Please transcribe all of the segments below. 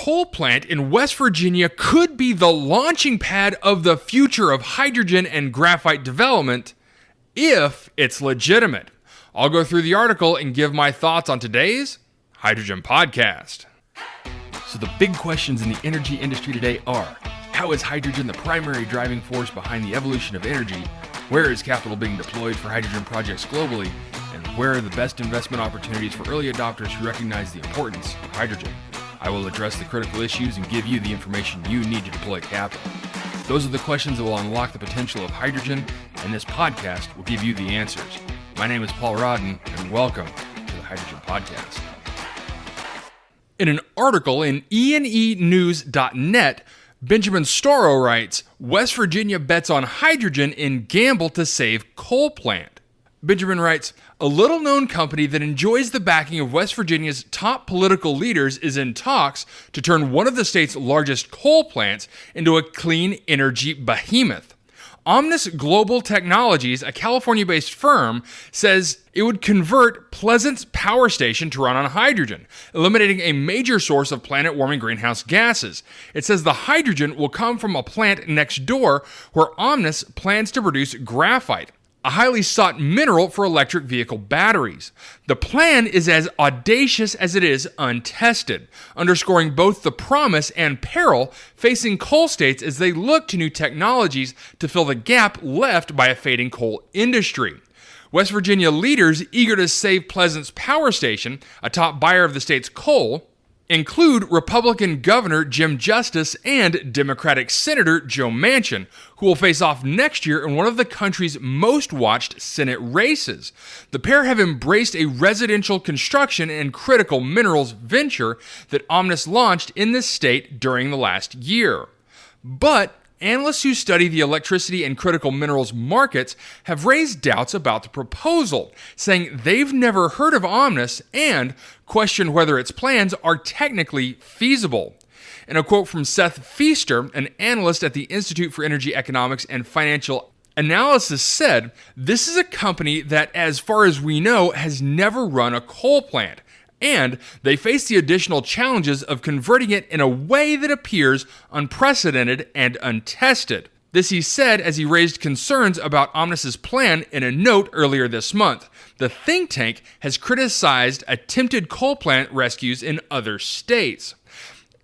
coal plant in West Virginia could be the launching pad of the future of hydrogen and graphite development if it's legitimate. I'll go through the article and give my thoughts on today's Hydrogen Podcast. So the big questions in the energy industry today are: how is hydrogen the primary driving force behind the evolution of energy? Where is capital being deployed for hydrogen projects globally? And where are the best investment opportunities for early adopters who recognize the importance of hydrogen? I will address the critical issues and give you the information you need to deploy capital. Those are the questions that will unlock the potential of hydrogen, and this podcast will give you the answers. My name is Paul Rodden, and welcome to the Hydrogen Podcast. In an article in enenews.net, Benjamin Storrow writes, West Virginia bets on hydrogen in gamble to save coal plant. Benjamin writes, a little-known company that enjoys the backing of West Virginia's top political leaders is in talks to turn one of the state's largest coal plants into a clean energy behemoth. Omnis Global Technologies, a California-based firm, says it would convert Pleasant's power station to run on hydrogen, eliminating a major source of planet-warming greenhouse gases. It says the hydrogen will come from a plant next door where Omnis plans to produce graphite, a highly sought mineral for electric vehicle batteries. The plan is as audacious as it is untested, underscoring both the promise and peril facing coal states as they look to new technologies to fill the gap left by a fading coal industry. West Virginia leaders eager to save Pleasant's power station, a top buyer of the state's coal, include Republican Governor Jim Justice and Democratic Senator Joe Manchin, who will face off next year in one of the country's most watched Senate races. The pair have embraced a residential construction and critical minerals venture that Omnis launched in this state during the last year. But analysts who study the electricity and critical minerals markets have raised doubts about the proposal, saying they've never heard of Omnis and question whether its plans are technically feasible. In a quote from Seth Feaster, an analyst at the Institute for Energy Economics and Financial Analysis, said, "This is a company that, as far as we know, has never run a coal plant. And they face the additional challenges of converting it in a way that appears unprecedented and untested." This he said as he raised concerns about Omnis's plan in a note earlier this month. The think tank has criticized attempted coal plant rescues in other states.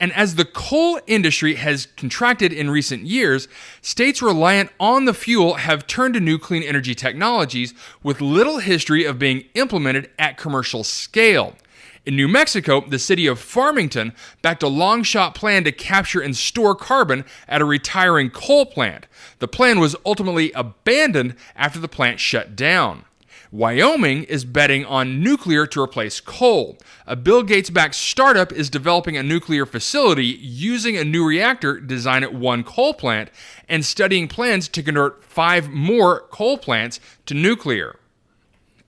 And as the coal industry has contracted in recent years, states reliant on the fuel have turned to new clean energy technologies with little history of being implemented at commercial scale. In New Mexico, the city of Farmington backed a long-shot plan to capture and store carbon at a retiring coal plant. The plan was ultimately abandoned after the plant shut down. Wyoming is betting on nuclear to replace coal. A Bill Gates-backed startup is developing a nuclear facility using a new reactor designed at one coal plant and studying plans to convert 5 more coal plants to nuclear.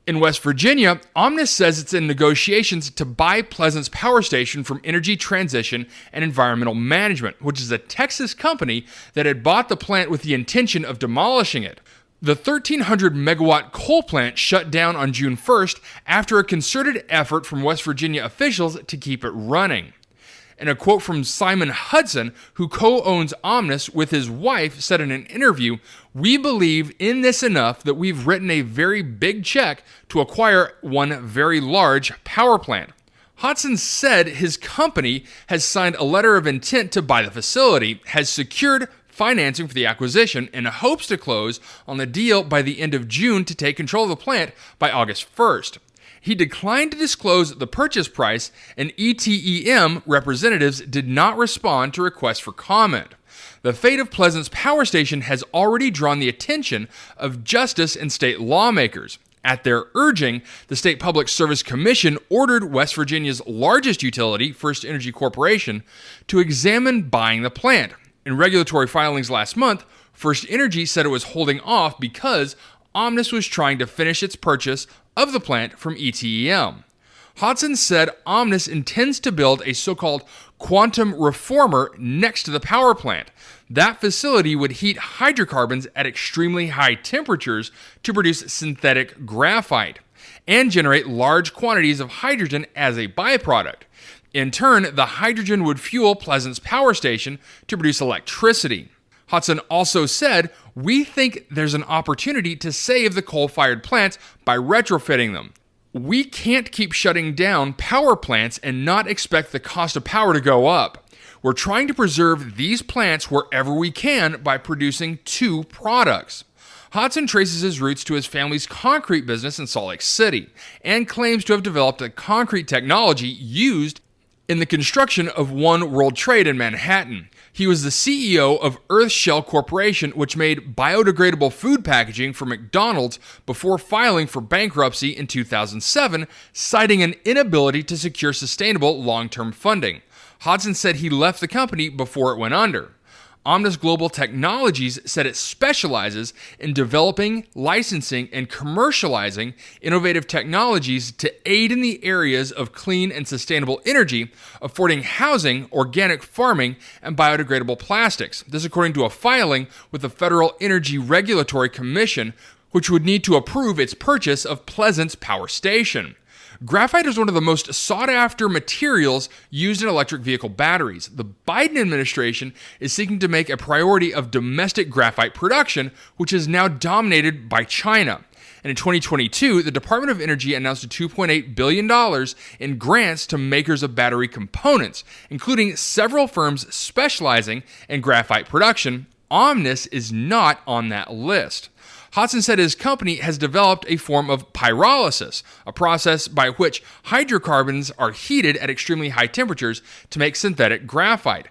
In West Virginia, Omnis says it's in negotiations to buy Pleasant's power station from Energy Transition and Environmental Management, which is a Texas company that had bought the plant with the intention of demolishing it. The 1,300-megawatt coal plant shut down on June 1st after a concerted effort from West Virginia officials to keep it running. In a quote from Simon Hudson, who co-owns Omnis with his wife, said in an interview, "We believe in this enough that we've written a very big check to acquire one very large power plant." Hudson said his company has signed a letter of intent to buy the facility, has secured financing for the acquisition, and hopes to close on the deal by the end of June to take control of the plant by August 1st. He declined to disclose the purchase price, and ETEM representatives did not respond to requests for comment. The fate of Pleasant's power station has already drawn the attention of justice and state lawmakers. At their urging, the State Public Service Commission ordered West Virginia's largest utility, First Energy Corporation, to examine buying the plant. In regulatory filings last month, First Energy said it was holding off because Omnis was trying to finish its purchase of the plant from ETEM. Hodson said Omnis intends to build a so-called quantum reformer next to the power plant. That facility would heat hydrocarbons at extremely high temperatures to produce synthetic graphite and generate large quantities of hydrogen as a byproduct. In turn, the hydrogen would fuel Pleasant's power station to produce electricity. Hodson also said, "We think there's an opportunity to save the coal-fired plants by retrofitting them. We can't keep shutting down power plants and not expect the cost of power to go up. We're trying to preserve these plants wherever we can by producing two products." Hodson traces his roots to his family's concrete business in Salt Lake City and claims to have developed a concrete technology used in the construction of One World Trade in Manhattan. He was the CEO of Earthshell Corporation, which made biodegradable food packaging for McDonald's before filing for bankruptcy in 2007, citing an inability to secure sustainable long-term funding. Hodson said he left the company before it went under. Omnis Global Technologies said it specializes in developing, licensing, and commercializing innovative technologies to aid in the areas of clean and sustainable energy, affording housing, organic farming, and biodegradable plastics. This according to a filing with the Federal Energy Regulatory Commission, which would need to approve its purchase of Pleasant's power station. Graphite is one of the most sought-after materials used in electric vehicle batteries. The Biden administration is seeking to make a priority of domestic graphite production, which is now dominated by China. And in 2022, the Department of Energy announced $2.8 billion in grants to makers of battery components, including several firms specializing in graphite production. Omnis is not on that list. Hodson said his company has developed a form of pyrolysis, a process by which hydrocarbons are heated at extremely high temperatures to make synthetic graphite,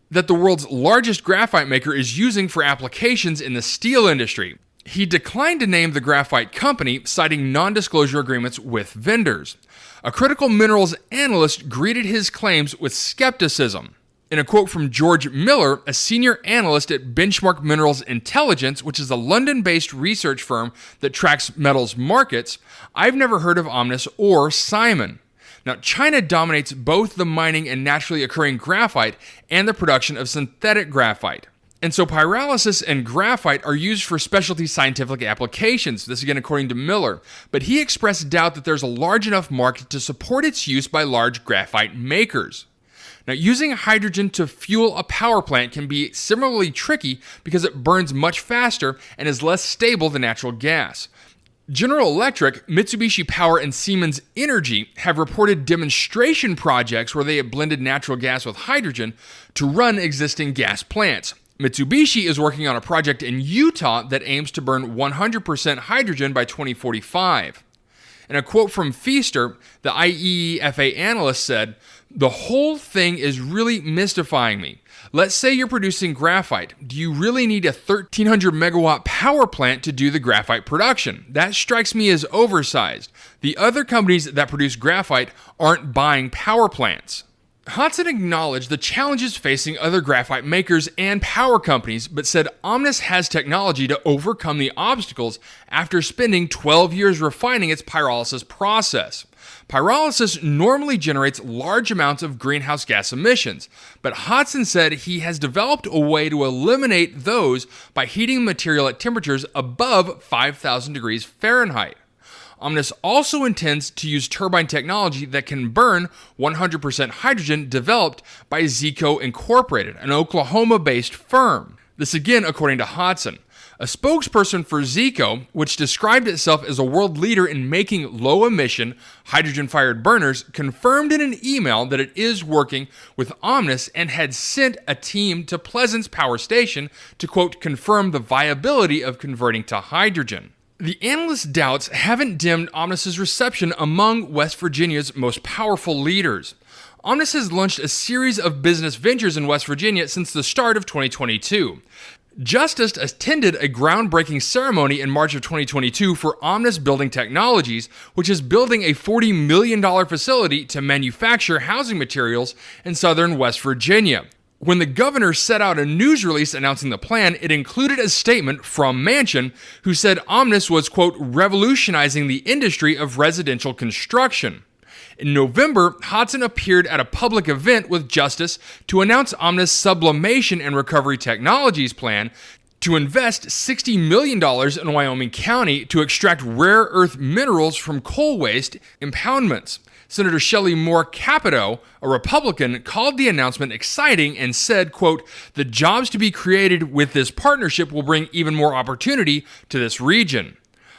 that the world's largest graphite maker is using for applications in the steel industry. He declined to name the graphite company, citing non-disclosure agreements with vendors. A critical minerals analyst greeted his claims with skepticism. In a quote from George Miller, a senior analyst at Benchmark Minerals Intelligence, which is a London-based research firm that tracks metals markets, "I've never heard of Omnis or Simon." Now, China dominates both the mining and naturally occurring graphite and the production of synthetic graphite. And so pyrolysis and graphite are used for specialty scientific applications, this again according to Miller, but he expressed doubt that there's a large enough market to support its use by large graphite makers. Now, using hydrogen to fuel a power plant can be similarly tricky because it burns much faster and is less stable than natural gas. General Electric, Mitsubishi Power, and Siemens Energy have reported demonstration projects where they have blended natural gas with hydrogen to run existing gas plants. Mitsubishi is working on a project in Utah that aims to burn 100% hydrogen by 2045. In a quote from Feaster, the IEEFA analyst said, "The whole thing is really mystifying me. Let's say you're producing graphite. Do you really need a 1,300 megawatt power plant to do the graphite production? That strikes me as oversized. The other companies that produce graphite aren't buying power plants." Hodson acknowledged the challenges facing other graphite makers and power companies, but said Omnis has technology to overcome the obstacles after spending 12 years refining its pyrolysis process. Pyrolysis normally generates large amounts of greenhouse gas emissions, but Hodson said he has developed a way to eliminate those by heating material at temperatures above 5,000 degrees Fahrenheit. Omnis also intends to use turbine technology that can burn 100% hydrogen developed by Zeeco Incorporated, an Oklahoma-based firm. This again according to Hodson. A spokesperson for Zeeco, which described itself as a world leader in making low-emission, hydrogen-fired burners, confirmed in an email that it is working with Omnis and had sent a team to Pleasant's power station to, quote, confirm the viability of converting to hydrogen. The analyst's doubts haven't dimmed Omnis's reception among West Virginia's most powerful leaders. Omnis has launched a series of business ventures in West Virginia since the start of 2022. Justice attended a groundbreaking ceremony in March of 2022 for Omnis Building Technologies, which is building a $40 million facility to manufacture housing materials in southern West Virginia. When the governor set out a news release announcing the plan, it included a statement from Manchin, who said Omnis was, quote, revolutionizing the industry of residential construction. In November, Hodson appeared at a public event with Justice to announce Omnis' sublimation and recovery technologies plan to invest $60 million in Wyoming County to extract rare earth minerals from coal waste impoundments. Senator Shelley Moore Capito, a Republican, called the announcement exciting and said, quote, "The jobs to be created with this partnership will bring even more opportunity to this region."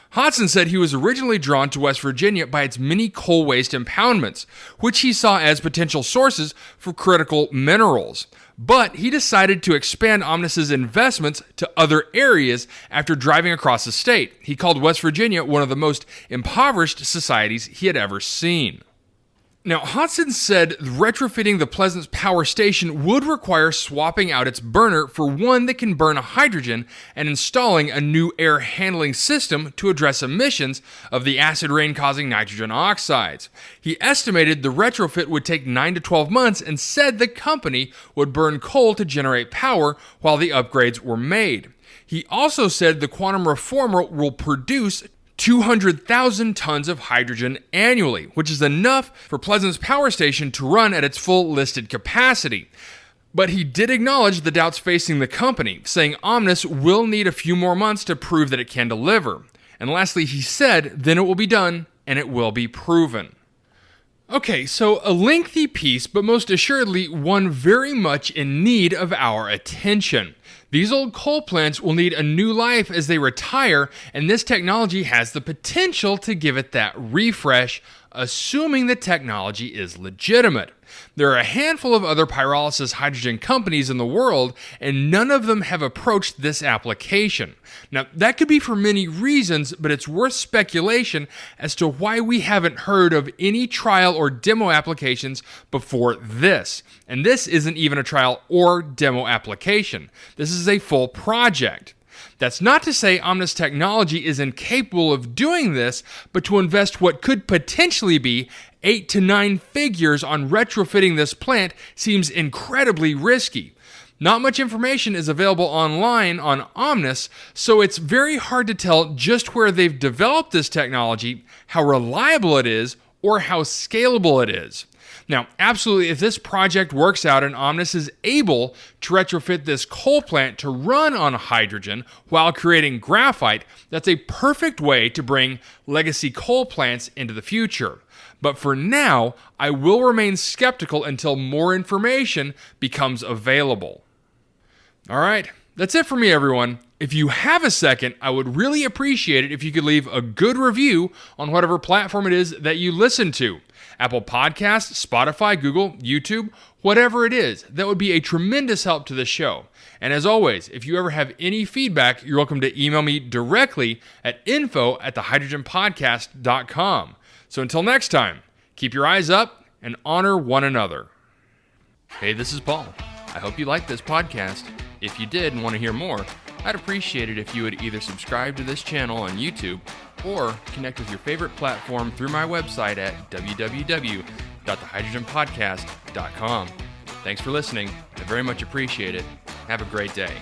Hodson said he was originally drawn to West Virginia by its many coal waste impoundments, which he saw as potential sources for critical minerals. But he decided to expand Omnis's investments to other areas after driving across the state. He called West Virginia one of the most impoverished societies he had ever seen. Now, Hodson said retrofitting the Pleasance Power Station would require swapping out its burner for one that can burn hydrogen and installing a new air handling system to address emissions of the acid rain causing nitrogen oxides. He estimated the retrofit would take 9 to 12 months and said the company would burn coal to generate power while the upgrades were made. He also said the quantum reformer will produce 200,000 tons of hydrogen annually, which is enough for Pleasance Power Station to run at its full listed capacity. But he did acknowledge the doubts facing the company, saying Omnis will need a few more months to prove that it can deliver. And lastly, he said, then it will be done and it will be proven. Okay, so a lengthy piece, but most assuredly one very much in need of our attention. These old coal plants will need a new life as they retire, and this technology has the potential to give it that refresh, assuming the technology is legitimate. There are a handful of other pyrolysis hydrogen companies in the world, and none of them have approached this application. Now, that could be for many reasons, but it's worth speculation as to why we haven't heard of any trial or demo applications before this. And this isn't even a trial or demo application. This is a full project. That's not to say Omnis Technology is incapable of doing this, but to invest what could potentially be 8 to 9 figures on retrofitting this plant seems incredibly risky. Not much information is available online on Omnis, so it's very hard to tell just where they've developed this technology, how reliable it is, or how scalable it is. Now, absolutely, if this project works out and Omnis is able to retrofit this coal plant to run on hydrogen while creating graphite, that's a perfect way to bring legacy coal plants into the future. But for now, I will remain skeptical until more information becomes available. All right, that's it for me, everyone. If you have a second, I would really appreciate it if you could leave a good review on whatever platform it is that you listen to. Apple Podcasts, Spotify, Google, YouTube, whatever it is. That would be a tremendous help to the show. And as always, if you ever have any feedback, you're welcome to email me directly at info@thehydrogenpodcast.com. So until next time, keep your eyes up and honor one another. Hey, this is Paul. I hope you liked this podcast. If you did and want to hear more, I'd appreciate it if you would either subscribe to this channel on YouTube or connect with your favorite platform through my website at www.thehydrogenpodcast.com. Thanks for listening. I very much appreciate it. Have a great day.